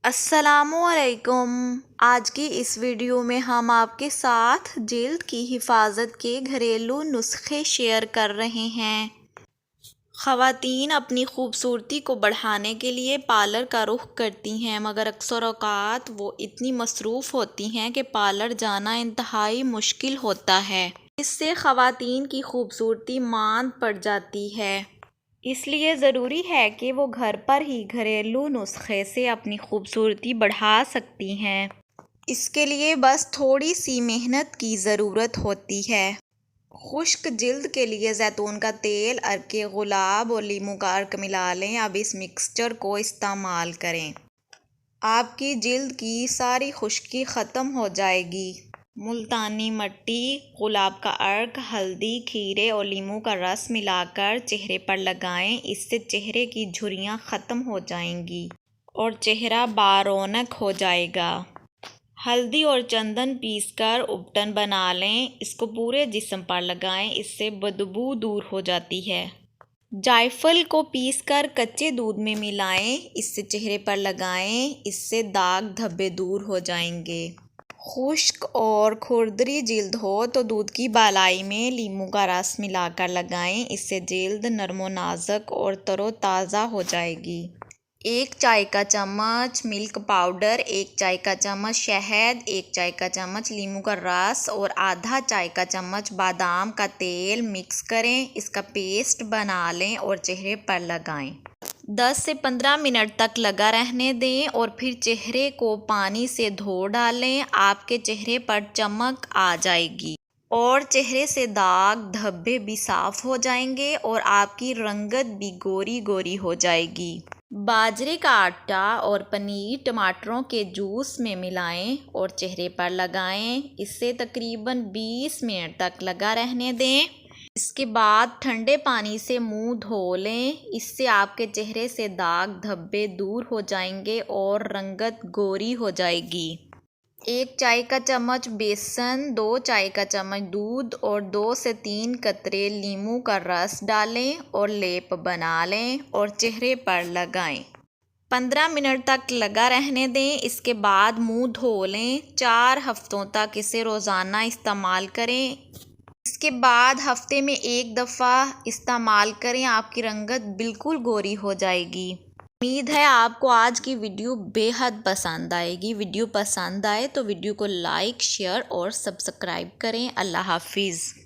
السلام علیکم۔ آج کی اس ویڈیو میں ہم آپ کے ساتھ جلد کی حفاظت کے گھریلو نسخے شیئر کر رہے ہیں۔ خواتین اپنی خوبصورتی کو بڑھانے کے لیے پارلر کا رخ کرتی ہیں، مگر اکثر اوقات وہ اتنی مصروف ہوتی ہیں کہ پارلر جانا انتہائی مشکل ہوتا ہے۔ اس سے خواتین کی خوبصورتی ماند پڑ جاتی ہے۔ اس لیے ضروری ہے کہ وہ گھر پر ہی گھریلو نسخے سے اپنی خوبصورتی بڑھا سکتی ہیں۔ اس کے لیے بس تھوڑی سی محنت کی ضرورت ہوتی ہے۔ خشک جلد کے لیے زیتون کا تیل، عرق گلاب اور لیموں کا عرق ملا لیں۔ اب اس مکسچر کو استعمال کریں۔ آپ کی جلد کی ساری خشکی ختم ہو جائے گی۔ ملتانی مٹی، گلاب کا عرق، ہلدی، کھیرے اور لیموں کا رس ملا کر چہرے پر لگائیں۔ اس سے چہرے کی جھریاں ختم ہو جائیں گی اور چہرہ بارونق ہو جائے گا۔ ہلدی اور چندن پیس کر ابٹن بنا لیں۔ اس کو پورے جسم پر لگائیں، اس سے بدبو دور ہو جاتی ہے۔ جائفل کو پیس کر کچے دودھ میں ملائیں، اس سے چہرے پر لگائیں، اس سے داغ دھبے دور ہو جائیں گے۔ خشک اور کھردری جلد ہو تو دودھ کی بالائی میں لیموں کا رس ملا کر لگائیں، اس سے جلد نرم و نازک اور تر و تازہ ہو جائے گی۔ 1 چائے کا چمچ ملک پاؤڈر، 1 چائے کا چمچ شہد، 1 چائے کا چمچ لیموں کا رس اور آدھا چائے کا چمچ بادام کا تیل مکس کریں۔ اس کا پیسٹ بنا لیں اور چہرے پر لگائیں۔ 10 سے 15 منٹ تک لگا رہنے دیں اور پھر چہرے کو پانی سے دھو ڈالیں۔ آپ کے چہرے پر چمک آ جائے گی اور چہرے سے داغ دھبے بھی صاف ہو جائیں گے اور آپ کی رنگت بھی گوری گوری ہو جائے گی۔ باجرے کا آٹا اور پنیر ٹماٹروں کے جوس میں ملائیں اور چہرے پر لگائیں۔ اس سے تقریباً 20 منٹ تک لگا رہنے دیں۔ اس کے بعد ٹھنڈے پانی سے منہ دھو لیں۔ اس سے آپ کے چہرے سے داغ دھبے دور ہو جائیں گے اور رنگت گوری ہو جائے گی۔ 1 چائے کا چمچ بیسن، 2 چائے کا چمچ دودھ اور 2 سے 3 قطرے لیموں کا رس ڈالیں اور لیپ بنا لیں اور چہرے پر لگائیں۔ 15 منٹ تک لگا رہنے دیں۔ اس کے بعد منہ دھو لیں۔ 4 ہفتوں تک اسے روزانہ استعمال کریں۔ اس کے بعد ہفتے میں 1 دفعہ استعمال کریں۔ آپ کی رنگت بالکل گوری ہو جائے گی۔ امید ہے آپ کو آج کی ویڈیو بے حد پسند آئے گی۔ ویڈیو پسند آئے تو ویڈیو کو لائک، شیئر اور سبسکرائب کریں۔ اللہ حافظ۔